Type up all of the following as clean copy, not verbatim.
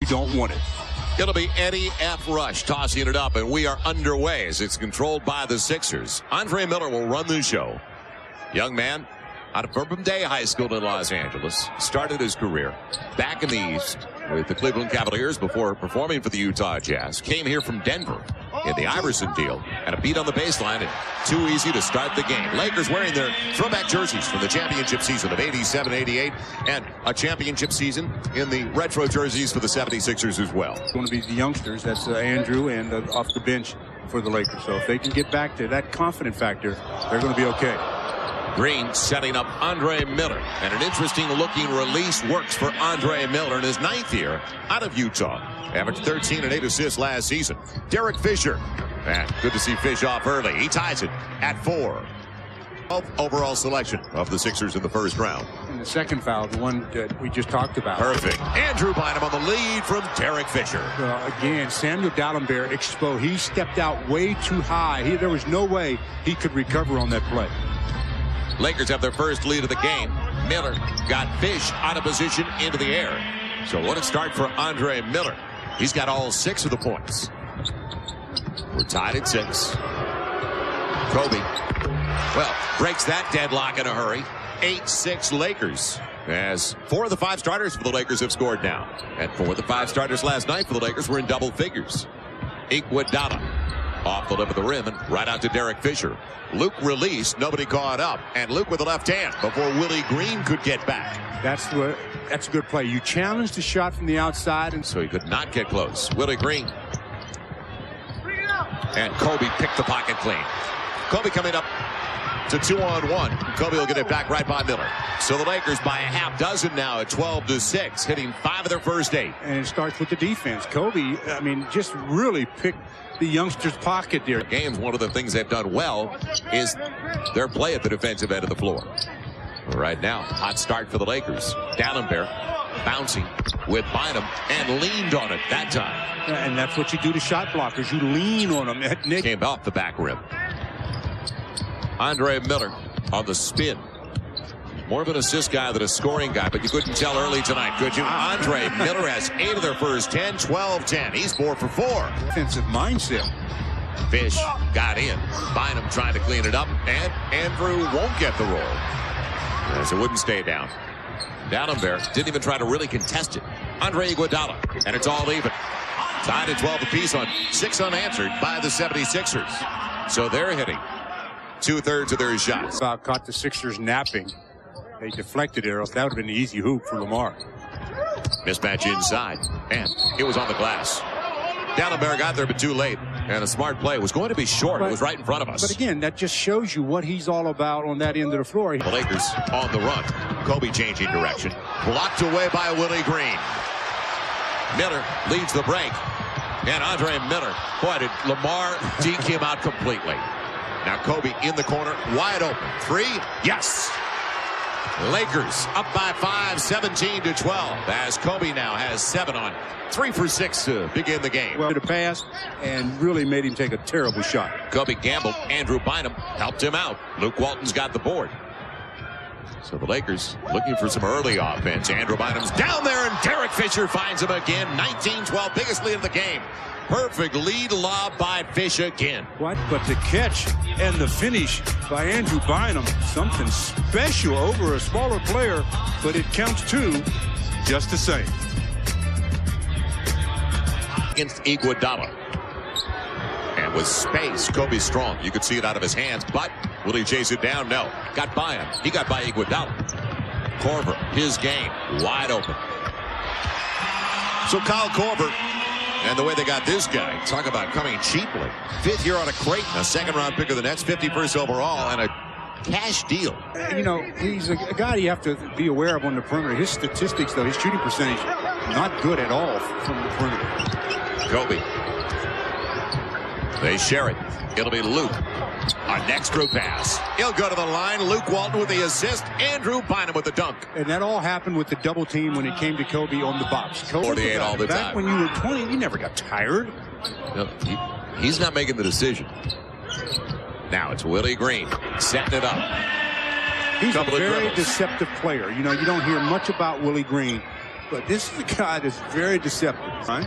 don't want it. It'll be Eddie F. Rush tossing it up, and we are underway as it's controlled by the Sixers. Andre Miller will run the show. Young man out of Bourbon Day High School in Los Angeles. Started his career back in the East with the Cleveland Cavaliers before performing for the Utah Jazz. Came here from Denver in the Iverson deal and a beat on the baseline and too easy to start the game. Lakers wearing their throwback jerseys from the championship season of 87-88 and a championship season in the retro jerseys for the 76ers as well. It's going to be the youngsters. That's Andrew and off the bench for the Lakers. So if they can get back to that confident factor, they're going to be okay. Green setting up Andre Miller, and an interesting looking release works for Andre Miller in his 9th year out of Utah. Averaged 13 and 8 assists last season. Derek Fisher, and good to see Fish off early. He ties it at 4. 12th overall selection of the Sixers in the first round. And the second foul, the one that we just talked about. Perfect. Andrew Bynum on the lead from Derek Fisher. Again, Samuel Dalembert exposed. He stepped out way too high. There was no way he could recover on that play. Lakers have their first lead of the game. Miller got Fish out of position into the air. So what a start for Andre Miller. He's got all 6 of the points. We're tied at 6. Kobe, well, breaks that deadlock in a hurry. 8-6 Lakers. As 4 of the 5 starters for the Lakers have scored now. And 4 of the 5 starters last night for the Lakers were in double figures. Iguodala off the lip of the rim and right out to Derek Fisher. Luke released, nobody caught up, and Luke with the left hand before Willie Green could get back. That's a good play. You challenge the shot from the outside, and so he could not get close. Willie Green. And Kobe picked the pocket clean. Kobe coming up to 2-on-1. Kobe will get it back right by Miller. So the Lakers by a half dozen now at 12-6, hitting 5 of their first 8. And it starts with the defense. Kobe, I mean, just really picked the youngster's pocket there. Games, one of the things they've done well is their play at the defensive end of the floor. Right now, hot start for the Lakers. Dalembert bouncing with Bynum and leaned on it that time. And that's what you do to shot blockers. You lean on them. Nick came off the back rim. Andre Miller on the spin. More of an assist guy than a scoring guy, but you couldn't tell early tonight, could you? Andre Miller has 8 of their first 10, 12-10. He's 4 for 4. Defensive mindset. Fish got in. Bynum trying to clean it up, and Andrew won't get the roll. As it wouldn't stay down. Dalembert didn't even try to really contest it. Andre Iguodala, and it's all even. Tied at 12 apiece on 6 unanswered by the 76ers. So they're hitting 2/3 of their shots. Caught the Sixers napping. They deflected it, or else that would have been the easy hoop for Lamar. Mismatch inside, and it was on the glass. Dalembert got there, but too late. And a smart play. It was going to be short. It was right in front of us. But again, that just shows you what he's all about on that end of the floor. The Lakers on the run. Kobe changing direction. Blocked away by Willie Green. Miller leads the break. And Andre Miller. Boy, did Lamar deke him out completely. Now Kobe in the corner, wide open. 3, yes. Lakers up by 5, 17-12. As Kobe now has 7 on 3 for 6 to begin the game. Well, to pass and really made him take a terrible shot. Kobe gambled. Andrew Bynum helped him out. Luke Walton's got the board. So the Lakers looking for some early offense. Andrew Bynum's down there, and Derek Fisher finds him again. 19-12, biggest lead of the game. Perfect lead lob by Fish again. What? But the catch and the finish by Andrew Bynum, something special over a smaller player, but it counts too, just the same. Against Iguodala. And with space, Kobe strong. You could see it out of his hands, but will he chase it down? No. Got by him. He got by Iguodala. Korver, his game, wide open. So Kyle Korver, and the way they got this guy, talk about coming cheaply. 5th year on a crate, a 2nd-round pick of the Nets, 51st overall, and a cash deal. You know, he's a guy you have to be aware of on the perimeter. His statistics, though, his shooting percentage, not good at all from the perimeter. Kobe. They share it. It'll be Luke. A next through pass. He'll go to the line. Luke Walton with the assist. Andrew Bynum with the dunk. And that all happened with the double team when it came to Kobe on the box. Kobe 48 all the back time. When you were 20, you never got tired. No, he's not making the decision. Now it's Willie Green setting it up. He's a very deceptive player. You know, you don't hear much about Willie Green, but this is a guy that's very deceptive, right?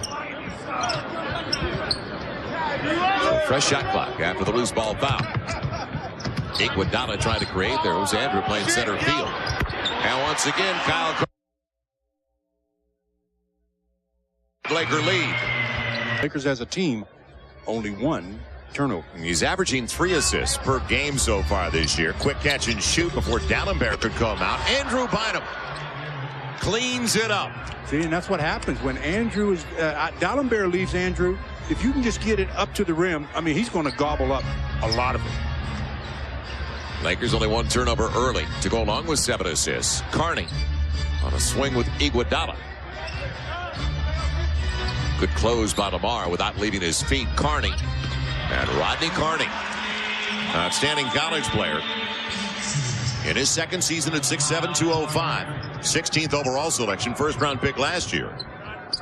Fresh shot clock after the loose ball foul. Iguodala trying to create. There was Andrew playing center field. And once again, Kyle Laker lead. Lakers as a team, only one turnover. He's averaging 3 assists per game so far this year. Quick catch and shoot before Dallenberg could come out. Andrew Bynum cleans it up. See, and that's what happens when Andrew is Dallenberg leaves Andrew. If you can just get it up to the rim, I mean, he's going to gobble up a lot of it. Lakers only 1 turnover early to go along with 7 assists. Carney on a swing with Iguodala. Good close by Lamar without leaving his feet. Carney and Rodney Carney, outstanding college player in his second season at 6'7", 205. 16th overall selection, first-round pick last year.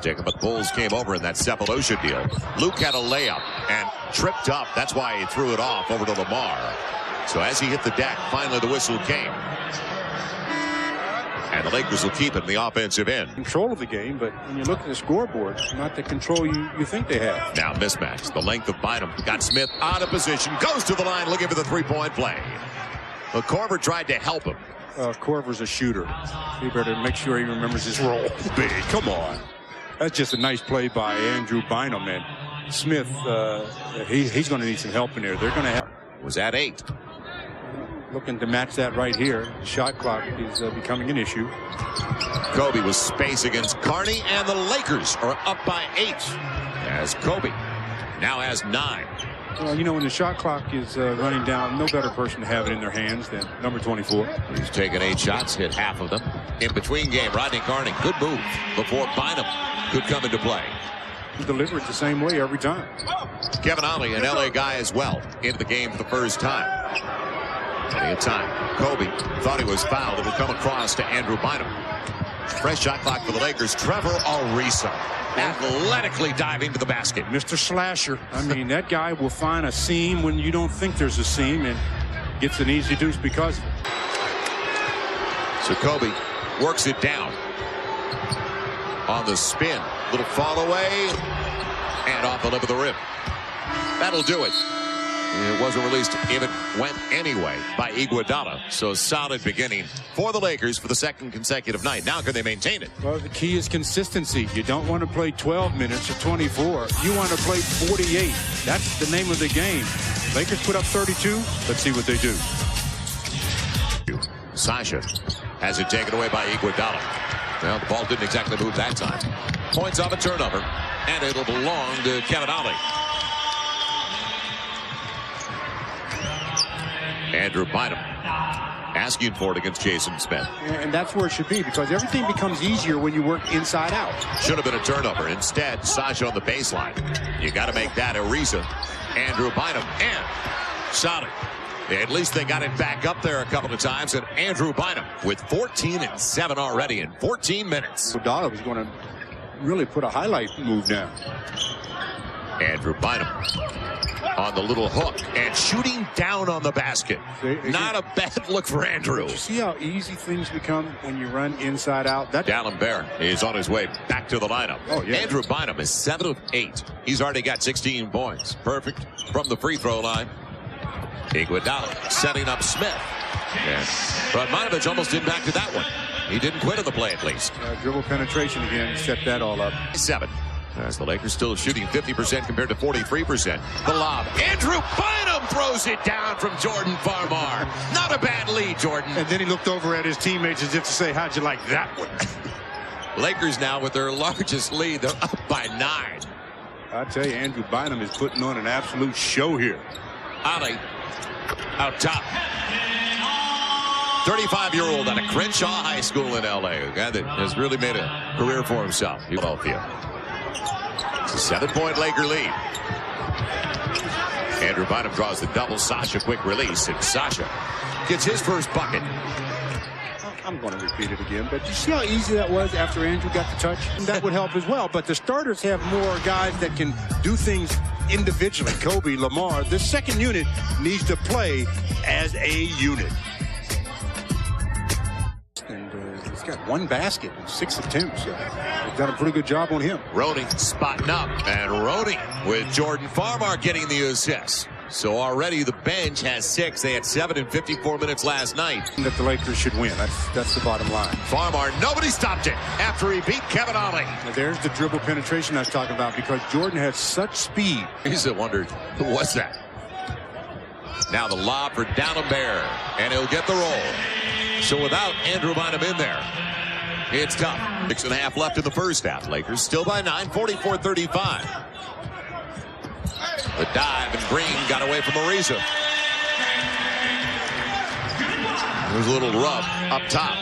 Jacob, but the Bulls came over in that Sefolosha deal. Luke had a layup and tripped up. That's why he threw it off over to Lamar. So as he hit the deck, finally the whistle came. And the Lakers will keep it in the offensive end. Control of the game, but when you look at the scoreboard, not the control you think they have. Now mismatch. The length of Bynum. Got Smith out of position. Goes to the line looking for the three-point play. But Korver tried to help him. Korver's a shooter. He better make sure he remembers his role. Big, come on. That's just a nice play by Andrew Bynum. And Smith, he's going to need some help in there. They're going to have. Was at 8. Looking to match that right here. Shot clock is becoming an issue. Kobe with space against Carney, and the Lakers are up by 8 as Kobe now has 9. Well, you know, when the shot clock is running down, no better person to have it in their hands than number 24. He's taken 8 shots, hit half of them. In between game, Rodney Carney, good move before Bynum could come into play. Deliver it the same way every time. Kevin Ollie, an LA guy as well, into the game for the first time. Plenty of time. Kobe thought he was fouled. It will come across to Andrew Bynum. Fresh shot clock for the Lakers. Trevor Ariza athletically diving to the basket. Mr. Slasher. I mean, that guy will find a seam when you don't think there's a seam and gets an easy deuce because of it. So Kobe works it down on the spin. Little fall away and off the lip of the rim. That'll do it. It wasn't released if it went anyway by Iguodala. So solid beginning for the Lakers for the second consecutive night. Now can they maintain it? Well, the key is consistency. You don't want to play 12 minutes or 24. You want to play 48. That's the name of the game. Lakers put up 32. Let's see what they do. Sasha has it taken away by Iguodala. Well, the ball didn't exactly move that time. Points off a turnover, and it'll belong to Kevin Ollie. Andrew Bynum asking for it against Jason Smith. And that's where it should be, because everything becomes easier when you work inside out. Should have been a turnover. Instead, Sasha on the baseline. You got to make that Ariza. Andrew Bynum and solid. At least they got it back up there a couple of times. And Andrew Bynum with 14 and 7 already in 14 minutes. Iguodala was going to really put a highlight move now. Andrew Bynum on the little hook and shooting down on the basket. Not a bad look for Andrew. See how easy things become when you run inside out? Dallenberg is on his way back to the lineup. Oh, yeah. Andrew Bynum is 7 of 8. He's already got 16 points. Perfect from the free throw line. Iguodala setting up Smith. And Radmanovich almost impacted that one. He didn't quit on the play at least. Dribble penetration again, set that all up. 7. As the Lakers still shooting 50% compared to 43%. The lob. Andrew Bynum throws it down from Jordan Farmar. Not a bad lead, Jordan. And then he looked over at his teammates as if to say, how'd you like that one? Lakers now with their largest lead. They're up by 9. I tell you, Andrew Bynum is putting on an absolute show here. Ollie out top. 35-year-old out of Crenshaw High School in L.A. A guy that has really made a career for himself. Philadelphia. It's a 7-point Laker lead. Andrew Bynum draws the double. Sasha quick release, and Sasha gets his first bucket. I'm going to repeat it again, but you see how easy that was after Andrew got the touch? And that would help as well, but the starters have more guys that can do things individually. Kobe, Lamar, the second unit needs to play as a unit. And it's got 1 basket in 6 attempts. So they've done a pretty good job on him. Roney spotting up, and Roney with Jordan Farmar getting the assist. So already the bench has 6. They had 7 in 54 minutes last night. That the Lakers should win. That's the bottom line. Farmar, nobody stopped it after he beat Kevin Ollie. Now there's the dribble penetration I was talking about, because Jordan has such speed. He's wondered, who was that? Now the lob for D'Alembert, and he'll get the roll. So without Andrew Bynum in there, it's tough. 6.5 left in the first half. Lakers still by 9, 44-35. The dive, and Green got away from Ariza. There's a little rub up top.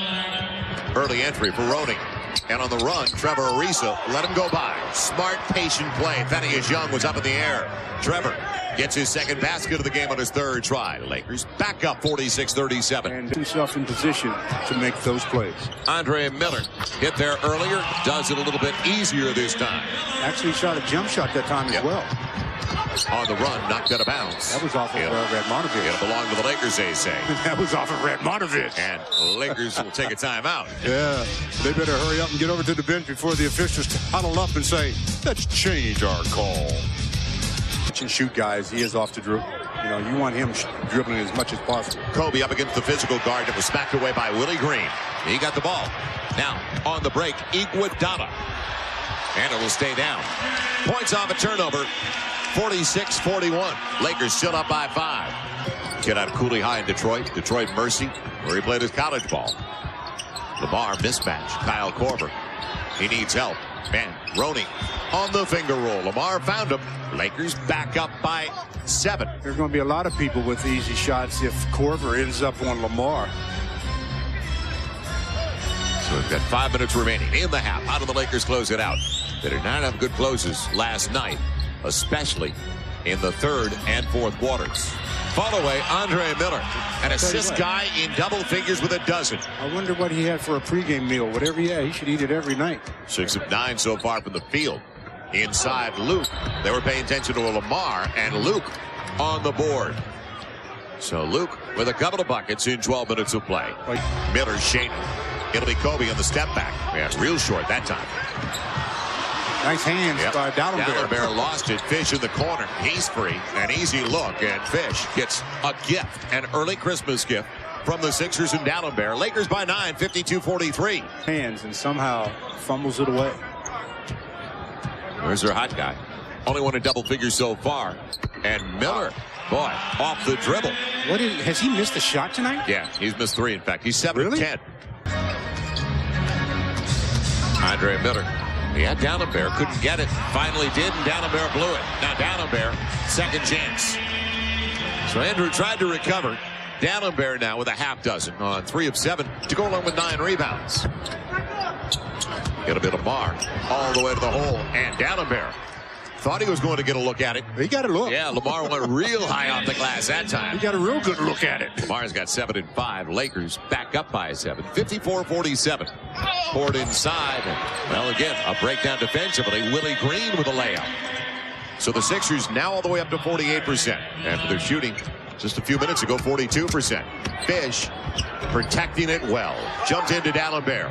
Early entry for Roney. And on the run, Trevor Ariza let him go by. Smart, patient play. Thaddeus Young was up in the air. Trevor gets his second basket of the game on his 3rd try. Lakers back up 46-37. And himself in position to make those plays. Andre Miller hit there earlier. Does it a little bit easier this time. Actually shot a jump shot that time as well. On the run, knocked out of bounds. That was off of Radmanovich. It'll belong to the Lakers, they say. That was off of Radmanovich. And Lakers will take a timeout. Yeah, they better hurry up and get over to the bench before the officials huddle up and say, let's change our call. Catch and shoot, guys. He is off the dribble. You know, you want him dribbling as much as possible. Kobe up against the physical guard that was smacked away by Willie Green. He got the ball. Now, on the break, Iguodala. And it will stay down. Points off a turnover. 46-41. Lakers still up by 5. Kid out of Cooley High in Detroit. Detroit Mercy, where he played his college ball. Lamar mismatch. Kyle Korver. He needs help. And Roney on the finger roll. Lamar found him. Lakers back up by 7. There's going to be a lot of people with easy shots if Korver ends up on Lamar. So we've got 5 minutes remaining in the half. How do the Lakers close it out? They did not have good closes last night, especially in the 3rd and 4th quarters. Follow away, Andre Miller, an assist guy in double figures with a dozen. I wonder what he had for a pregame meal. Whatever he had, he should eat it every night. 6 of 9 so far from the field. Inside Luke. They were paying attention to Lamar, and Luke on the board. So Luke with a couple of buckets in 12 minutes of play. Miller shading. It'll be Kobe on the step back. Yeah, real short that time. Nice hands by D'Alembert. D'Alembert lost it. Fish in the corner. He's free. An easy look, and Fish gets a gift, an early Christmas gift from the Sixers and D'Alembert. Lakers by 9, 52-43. Hands, and somehow fumbles it away. There's their hot guy. Only one in double figures so far. And Miller, boy, off the dribble. Has he missed a shot tonight? Yeah, he's missed 3, in fact. He's 7 of 10. Andre Miller. He had D'Alembert, couldn't get it. Finally did, and D'Alembert blew it. Now D'Alembert, second chance. So Andrew tried to recover. D'Alembert now with a half dozen on 3 of 7 to go along with 9 rebounds. It'll be Lamar all the way to the hole, and D'Alembert thought he was going to get a look at it. He got a look. Yeah, Lamar went real high off the glass that time. He got a real good look at it. Lamar's got 7 and 5. Lakers back up by 7. 54-47. Poured inside. And, well, again, a breakdown defensively. Willie Green with a layup. So the Sixers now all the way up to 48%. After their shooting just a few minutes ago, 42%. Fish protecting it well. Jumped into D'Alembert.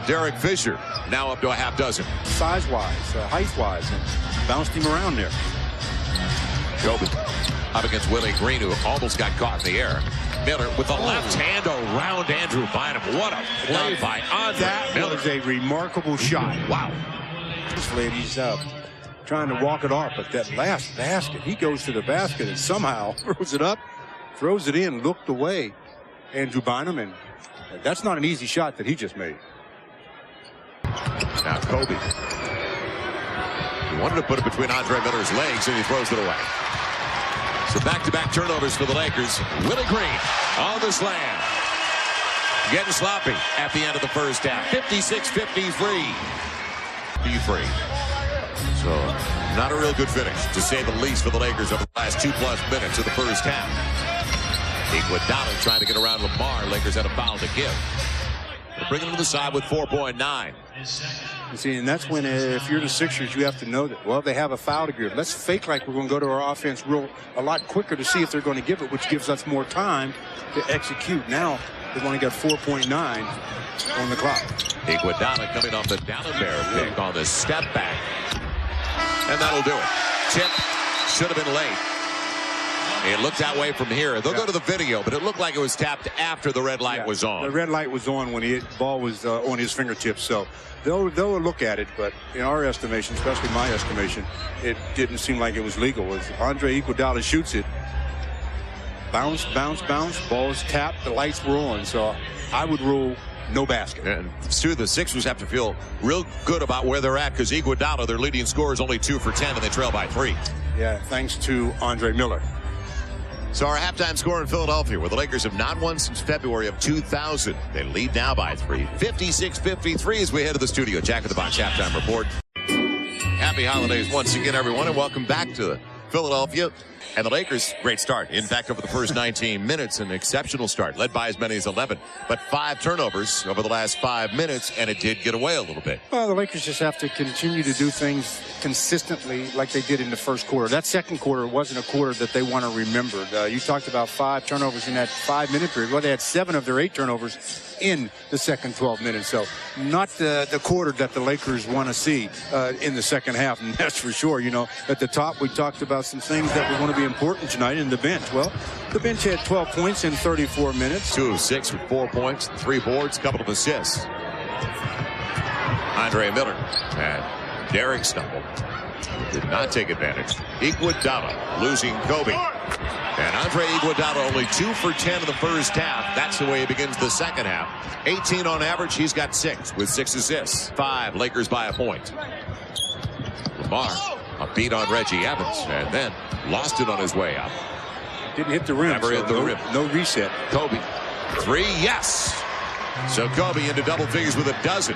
Derek Fisher now up to a half dozen. Size-wise, height-wise, and bounced him around there. Kobe up against Willie Green, who almost got caught in the air. Miller with the left hand around Andrew Bynum. What a play by Andre Miller. That was a remarkable shot. Wow. This lady's trying to walk it off, but that last basket, he goes to the basket and somehow throws it up, throws it in, looked away. Andrew Bynum, and that's not an easy shot that he just made. Now Kobe. He wanted to put it between Andre Miller's legs, and he throws it away. So back-to-back turnovers for the Lakers. Willie Green on the slam. Getting sloppy at the end of the first half. 56-53. So not a real good finish, to say the least, for the Lakers over the last 2+ minutes of the first half. Iguodala trying to get around Lamar. Lakers had a foul to give. They're bringing him to the side with 4.9. You see, and that's when, if you're the Sixers, you have to know that, well, they have a foul to give. Let's fake like we're going to go to our offense a lot quicker to see if they're going to give it, which gives us more time to execute. Now, They've only got 4.9 on the clock. Iguodala coming off the Dallenberg pick on the step back. And that'll do it. Tip should have been late. It looked that way from here. They'll go to the video, but it looked like it was tapped after the red light was on. The red light was on when the ball was on his fingertips. So they'll look at it, but in our estimation, especially my estimation, it didn't seem like it was legal. As Andre Iguodala shoots it, bounce, bounce, bounce, ball's tapped, the lights were on. So I would rule no basket. And Stu, the Sixers have to feel real good about where they're at because Iguodala, their leading scorer, is only 2 for 10, and they trail by 3. Yeah, thanks to Andre Miller. So our halftime score in Philadelphia, where the Lakers have not won since February of 2000. They lead now by 3. 56-53 as we head to the studio. Jack in the Box halftime report. Happy holidays once again, everyone, and welcome back to Philadelphia. And the Lakers, great start. In fact, over the first 19 minutes, an exceptional start, led by as many as 11. But 5 turnovers over the last 5 minutes, and it did get away a little bit. Well, the Lakers just have to continue to do things consistently like they did in the first quarter. That second quarter wasn't a quarter that they want to remember. You talked about 5 turnovers in that 5-minute period. Well, they had 7 of their 8 turnovers in the second 12 minutes. So not the quarter that the Lakers want to see in the second half. And that's for sure. You know, at the top, we talked about some things that were going to be important tonight in the bench. Well, the bench had 12 points in 34 minutes. 2 of 6 with 4 points, 3 boards, a couple of assists. Andre Miller and Derek stumbled. Did not take advantage. Iguodala losing Kobe. And Andre Iguodala only 2 for 10 in the first half. That's the way he begins the second half. 18 on average. He's got 6 with 6 assists. 5 Lakers by a point. Lamar a beat on Reggie Evans and then lost it on his way up. Didn't hit the rim. Never hit the rim. No reset. Kobe. 3, yes. So Kobe into double figures with a dozen.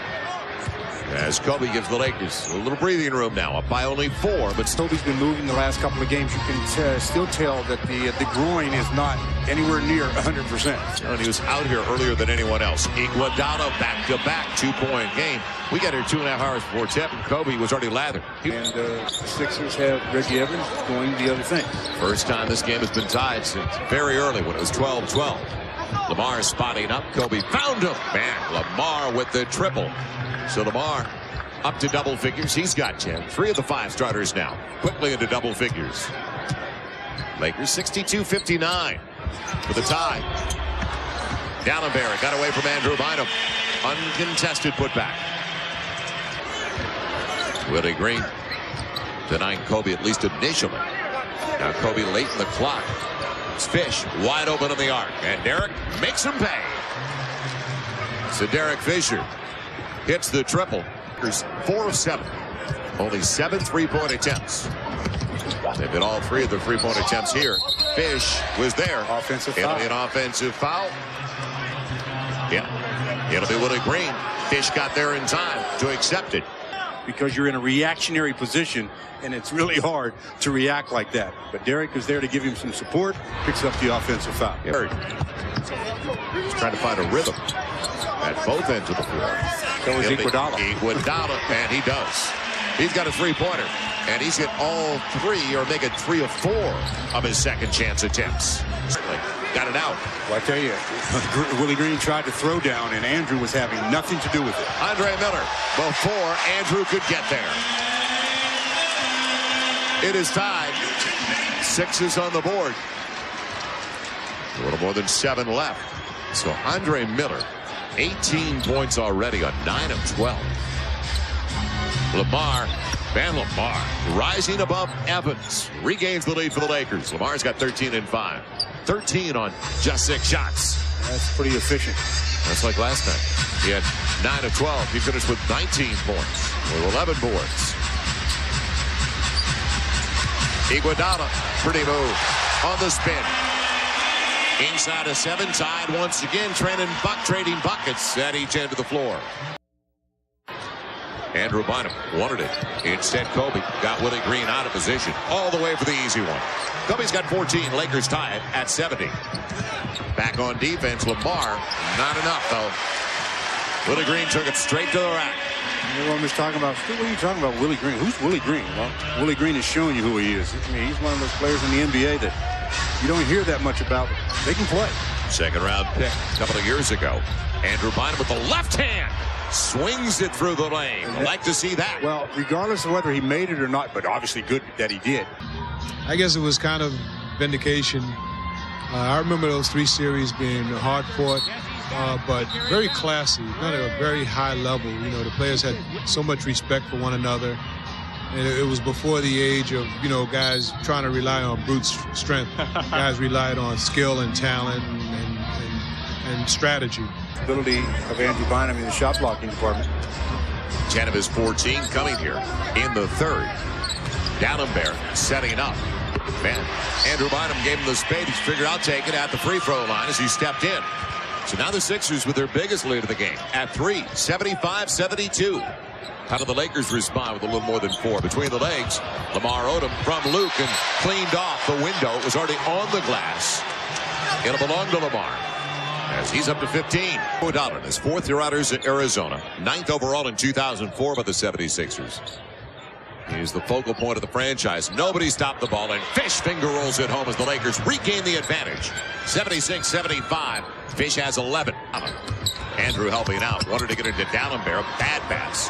As Kobe gives the Lakers a little breathing room now, up by only 4. But Kobe's been moving the last couple of games. You can still tell that the groin is not anywhere near 100%. And he was out here earlier than anyone else. Iguodala back-to-back 2-point game. We got here 2.5 hours before tip, and Kobe was already lathered. And the Sixers have Reggie Evans doing the other thing. First time this game has been tied since very early when it was 12-12. Lamar spotting up. Kobe found him. Man, Lamar with the triple. So Lamar up to double figures. He's got 10. 3 of the 5 starters now. Quickly into double figures. Lakers 62-59 for the tie. Dallenberg got away from Andrew Bynum. Uncontested putback. Willie Green denying Kobe at least initially. Now Kobe late in the clock. It's Fish wide open on the arc. And Derek makes him pay. So Derek Fisher hits the triple. 4 of 7. Only 7 3-point attempts. They've been all 3 of the 3-point attempts here. Fish was there. Offensive It'll foul. be an offensive foul. Yeah. It'll be Willie Green. Fish got there in time to accept it. Because you're in a reactionary position, and it's really hard to react like that. But Derek is there to give him some support, picks up the offensive foul. He's trying to find a rhythm at both ends of the floor. So is Iguodala. Iguodala, and he does. He's got a 3-pointer, and he's hit all 3, or make it 3 of 4 of his second chance attempts. Got it out. Well, I tell you, Willie Green tried to throw down, and Andrew was having nothing to do with it. Andre Miller before Andrew could get there. It is tied. 6 is on the board. A little more than 7 left. So Andre Miller, 18 points already on 9 of 12. Lamar, rising above Evans, regains the lead for the Lakers. Lamar's got 13 and 5. 13 on just 6 shots. That's pretty efficient. That's like last night. He had 9 of 12. He finished with 19 points, with 11 boards. Iguodala, pretty move on the spin. Inside of 7, tied once again, trading buckets at each end of the floor. Andrew Bynum wanted it. Instead, Kobe got Willie Green out of position. All the way for the easy one. Kobe's got 14. Lakers tie it at 70. Back on defense, Lamar. Not enough, though. Willie Green took it straight to the rack. Everyone was talking about, what are you talking about, Willie Green? Who's Willie Green? Well, Willie Green is showing you who he is. I mean, he's one of those players in the NBA that you don't hear that much about. They can play. Second-round pick a couple of years ago. Andrew Bynum with the left hand. Swings it through the lane. I'd like to see that. Well, regardless of whether he made it or not, but obviously good that he did. I guess it was kind of vindication. I remember those 3 series being hard fought, but very classy, not at a very high level. You know, the players had so much respect for one another. And it was before the age of, you know, guys trying to rely on brute strength. Guys relied on skill and talent and strategy. Ability of Andrew Bynum in the shot blocking department. 10 of his 14 coming here in the third. D'Alembert setting it up. Man, Andrew Bynum gave him the spade. He's figured I'll take it at the free throw line as he stepped in. So now the Sixers with their biggest lead of the game at 3, 75-72. How do the Lakers respond with a little more than 4? Between the legs, Lamar Odom from Luke and cleaned off the window. It was already on the glass. It'll belong to Lamar as he's up to 15. O'Donnell, his 4th year out at Arizona, 9th overall in 2004 by the 76ers. He's the focal point of the franchise. Nobody stopped the ball, and Fish finger rolls it home as the Lakers regain the advantage. 76-75. Fish has 11. Andrew helping out. Wanted to get it to D'Alembert. Bad pass.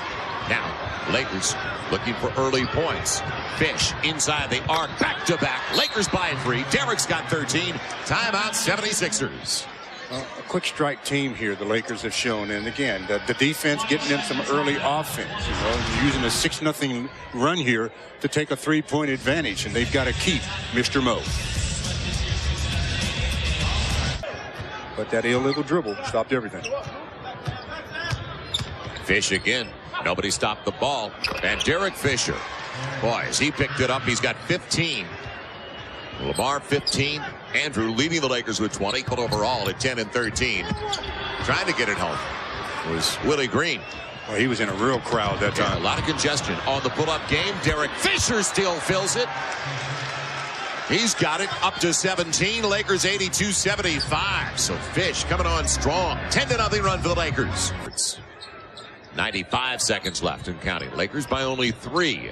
Now, Lakers looking for early points. Fish inside the arc. Back-to-back. Lakers by 3. Derek's got 13. Timeout, 76ers. A quick strike team here the Lakers have shown, and again the defense getting them some early offense, you know, using a 6-0 run here to take a 3-point advantage, and they've got to keep Mr. Mo. But that illegal dribble stopped everything. Fish again. Nobody stopped the ball, and Derek Fisher, boy, as he picked it up, he's got 15. Lamar 15. Andrew leading the Lakers with 20. Put overall at 10 and 13. Trying to get it home was Willie Green. Well, he was in a real crowd that time. Yeah, a lot of congestion on the pull-up game. Derek Fisher still fills it. He's got it up to 17. Lakers 82-75. So Fish coming on strong. 10-0 run for the Lakers. 95 seconds left and counting. Lakers by only 3.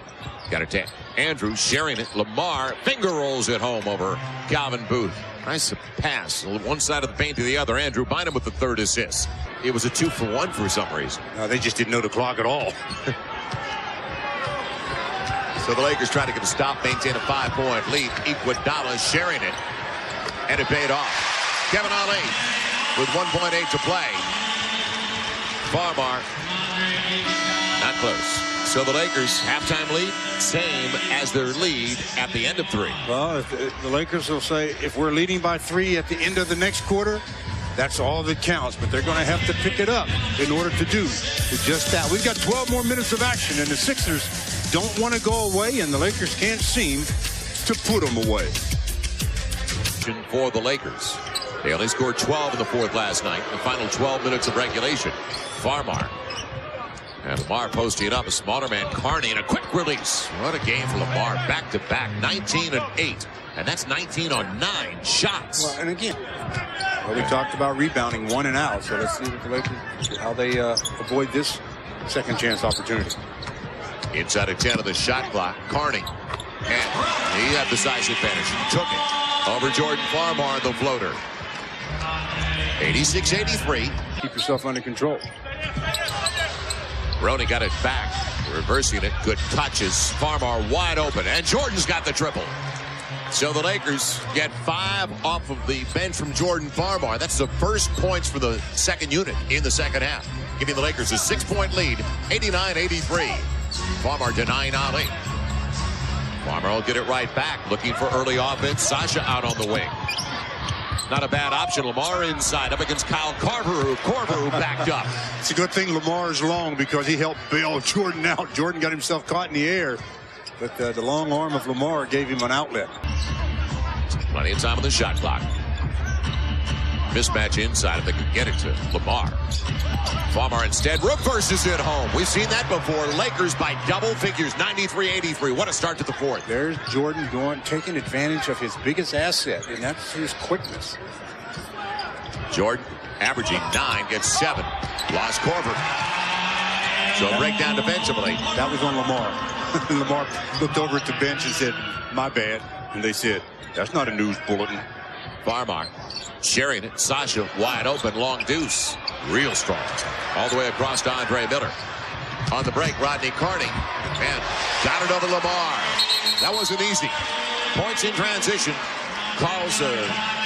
Got it to Andrew, sharing it. Lamar finger rolls it home over Calvin Booth. Nice pass. One side of the paint to the other. Andrew Bynum with the 3rd assist. It was a 2-for-1 for some reason. No, they just didn't know the clock at all. So the Lakers trying to get a stop, maintain a 5-point lead. Iguodala sharing it. And it paid off. Kevin Ali with 1.8 to play. Farmar not close. So the Lakers halftime lead, same as their lead at the end of 3. Well, the Lakers will say if we're leading by 3 at the end of the next quarter, that's all that counts. But they're going to have to pick it up in order to do just that. We've got 12 more minutes of action, and the Sixers don't want to go away, and the Lakers can't seem to put them away. For the Lakers, they only scored 12 in the 4th last night. The final 12 minutes of regulation. Farmar. And Lamar posting it up. A smaller man, Carney, and a quick release. What a game for Lamar. Back-to-back, 19 and 8. And that's 19 on 9 shots. Well, and again, we talked about rebounding 1 and out. So let's see what the Lakers, how they avoid this second chance opportunity. Inside of 10 of the shot clock, Carney. And he had the size advantage. He took it over Jordan Farmar on the floater. 86-83. Keep yourself under control. Roney got it back, reversing it. Good touches. Farmar wide open, and Jordan's got the triple. So the Lakers get 5 off of the bench from Jordan Farmar. That's the first points for the second unit in the second half, giving the Lakers a 6-point lead, 89-83. Farmar denying Ali. Farmar will get it right back, looking for early offense. Sasha out on the wing. Not a bad option. Lamar inside up against Kyle Korver, who backed up. It's a good thing Lamar's long because he helped bail Jordan out. Jordan got himself caught in the air, but the long arm of Lamar gave him an outlet. Plenty of time on the shot clock. Mismatch inside if they could get it to Lamar. Farmar instead reverses it home. We've seen that before. Lakers by double figures, 93-83. What a start to the 4th. There's Jordan taking advantage of his biggest asset, and that's his quickness. Jordan averaging 9, gets 7. Lost Korver. So breakdown defensively. That was on Lamar. Lamar looked over at the bench and said, "My bad." And they said, "That's not a news bulletin." Farmar sharing it. Sasha wide open, long deuce. Real strong. All the way across to Andre Miller. On the break, Rodney Carney. And got it over Lamar. That wasn't easy. Points in transition.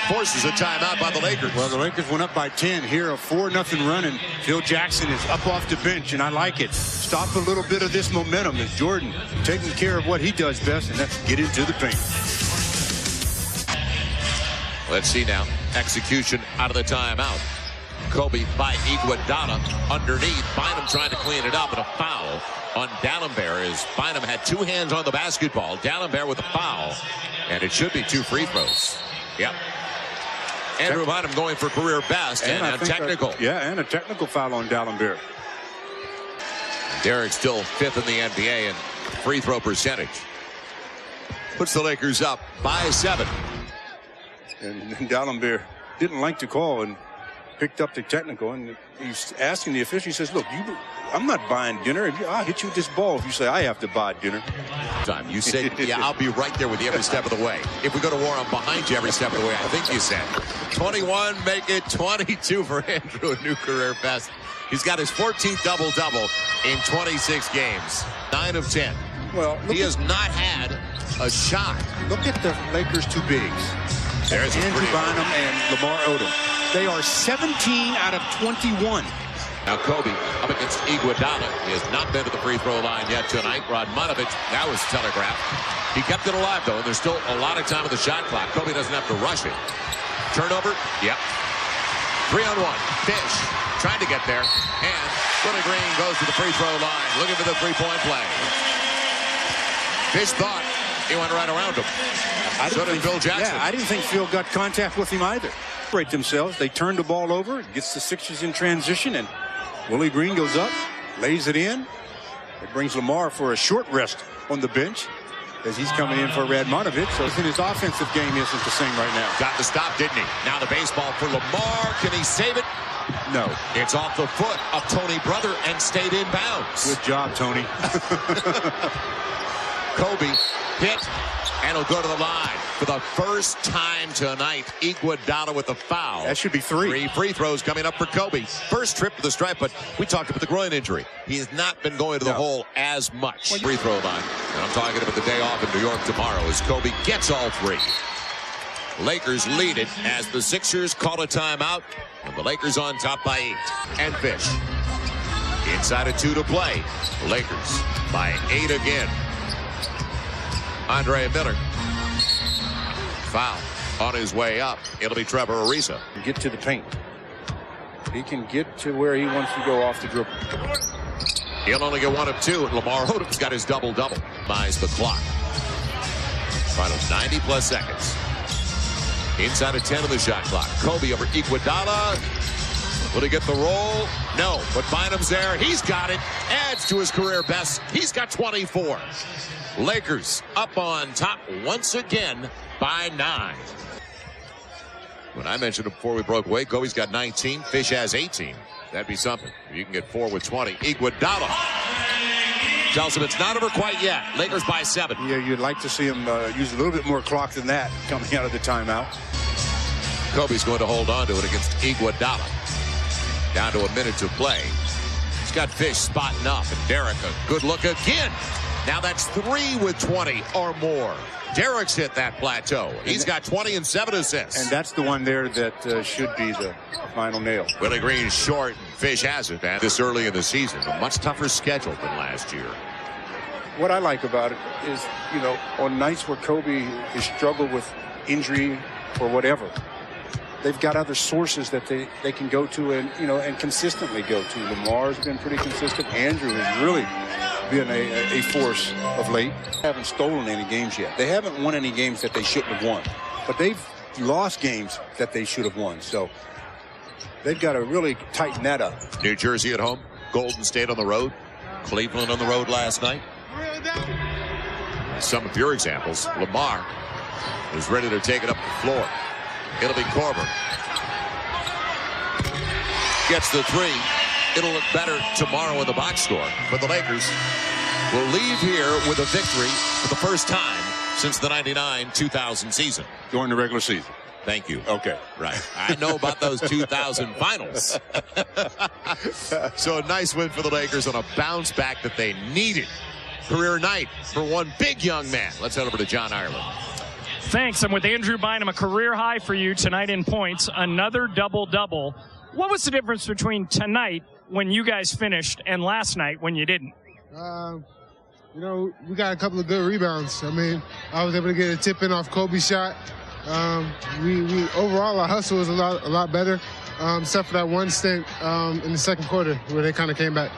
Forces a timeout by the Lakers. Well, the Lakers went up by 10 here, a 4-0 run, and Phil Jackson is up off the bench, and I like it. Stop a little bit of this momentum as Jordan taking care of what he does best, and that's get into the paint. Let's see now. Execution out of the timeout. Kobe by Iguodala underneath. Bynum trying to clean it up, and a foul on Dalembert as Bynum had two hands on the basketball. Dalembert with a foul, and it should be 2 free throws. Yep. Andrew Bynum going for career best and a technical. And a technical foul on Dalembert. Derek still 5th in the NBA in free throw percentage. Puts the Lakers up by 7. And Dalembert didn't like the call and picked up the technical, and he's asking the official. He says, look, I'm not buying dinner. I'll hit you with this ball if you say I have to buy dinner. Time you said, yeah, I'll be right there with you every step of the way. If we go to war, I'm behind you every step of the way. I think you said 21, make it 22 for Andrew, a new career best. He's got his 14th double-double in 26 games, 9 of 10. Well, he has not had a shot. Look at the Lakers' two bigs. There's Andrew Bynum and Lamar Odom. They are 17 out of 21. Now Kobe up against Iguodala. He has not been to the free throw line yet tonight. Radmanovic, that was telegraphed. He kept it alive, though, and there's still a lot of time on the shot clock. Kobe doesn't have to rush it. Turnover, yep. 3-on-1. Fish trying to get there. And Willie Green goes to the free throw line, looking for the three-point play. Fish thought he went right around him. So did Phil Jackson. Yeah, I didn't think Phil got contact with him either. Separate themselves. They turn the ball over. Gets the Sixers in transition, and Willie Green goes up, lays it in. It brings Lamar for a short rest on the bench as he's coming in for Radmanovic. So his offensive game isn't the same right now. Got the stop, didn't he? Now the baseball for Lamar. Can he save it? No. It's off the foot of Tony Brother and stayed in bounds. Good job, Tony. Kobe hit, and he'll go to the line for the first time tonight. Iguodala with a foul. That should be 3. 3 free throws coming up for Kobe. First trip to the stripe, but we talked about the groin injury. He has not been going to the hole as much. Free throw line. And I'm talking about the day off in New York tomorrow as Kobe gets all 3. Lakers lead it as the Sixers call a timeout. And the Lakers on top by 8. And Fish. Inside of 2 to play. Lakers by 8 again. Andre Miller. Foul on his way up. It'll be Trevor Ariza. Get to the paint. He can get to where he wants to go off the dribble. He'll only get 1 of 2. And Lamar Odom's got his double-double. Buys the clock. Final 90+ seconds. Inside of 10 of the shot clock. Kobe over Iguodala. Will he get the roll? No, but Bynum's there. He's got it. Adds to his career best. He's got 24. Lakers up on top once again by 9. When I mentioned it before we broke away, Kobe's got 19. Fish has 18. That'd be something. You can get 4 with 20. Iguodala tells him it's not over quite yet. Lakers by 7. Yeah, you'd like to see him use a little bit more clock than that coming out of the timeout. Kobe's going to hold on to it against Iguodala. Down to a minute to play. He's got Fish spotting up, and Derek a good look again. Now that's 3 with 20 or more. Derek's hit that plateau. He's got 20 and 7 assists. And that's the one there that should be the final nail. Willie Green short, and Fish has it, man. This early in the season, a much tougher schedule than last year. What I like about it is, you know, on nights where Kobe has struggled with injury or whatever, they've got other sources that they can go to and, you know, and consistently go to. Lamar's been pretty consistent. Andrew has really been a force of late. They haven't stolen any games yet. They haven't won any games that they shouldn't have won. But they've lost games that they should have won. So they've got to really tighten that up. New Jersey at home. Golden State on the road. Cleveland on the road last night. Some of your examples. Lamar is ready to take it up the floor. It'll be Korver. Gets the 3. It'll look better tomorrow in the box score. But the Lakers will leave here with a victory for the first time since the 99-2000 season. During the regular season. Thank you. Okay. Right. I know about those 2000 finals. So a nice win for the Lakers on a bounce back that they needed. Career night for one big young man. Let's head over to John Ireland. Thanks. I'm with Andrew Bynum. A career high for you tonight in points. Another double-double. What was the difference between tonight when you guys finished and last night when you didn't? You know, we got a couple of good rebounds. I mean, I was able to get a tip in off Kobe's shot. We overall, our hustle was a lot better, except for that one stint in the second quarter where they kind of came back.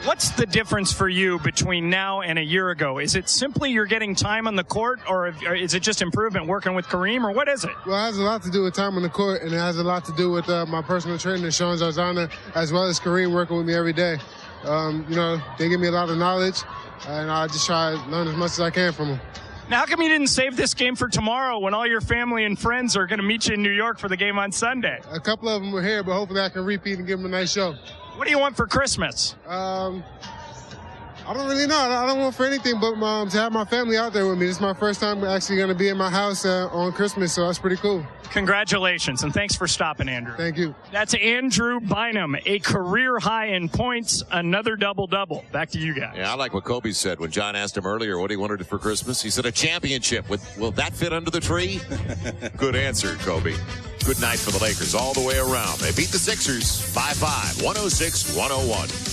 What's the difference for you between now and a year ago? Is it simply you're getting time on the court, or is it just improvement working with Kareem, or what is it? Well, it has a lot to do with time on the court, and it has a lot to do with my personal trainer, Sean Zarzana, as well as Kareem working with me every day. You know, they give me a lot of knowledge, and I just try to learn as much as I can from them. Now, how come you didn't save this game for tomorrow when all your family and friends are going to meet you in New York for the game on Sunday? A couple of them were here, but hopefully I can repeat and give them a nice show. What do you want for Christmas? I don't really know. I don't want for anything but to have my family out there with me. This is my first time actually going to be in my house on Christmas, so that's pretty cool. Congratulations, and thanks for stopping, Andrew. Thank you. That's Andrew Bynum, a career high in points, another double-double. Back to you guys. Yeah, I like what Kobe said when John asked him earlier what he wanted for Christmas. He said a championship. Will that fit under the tree? Good answer, Kobe. Good night for the Lakers all the way around. They beat the Sixers 5-5, 106-101.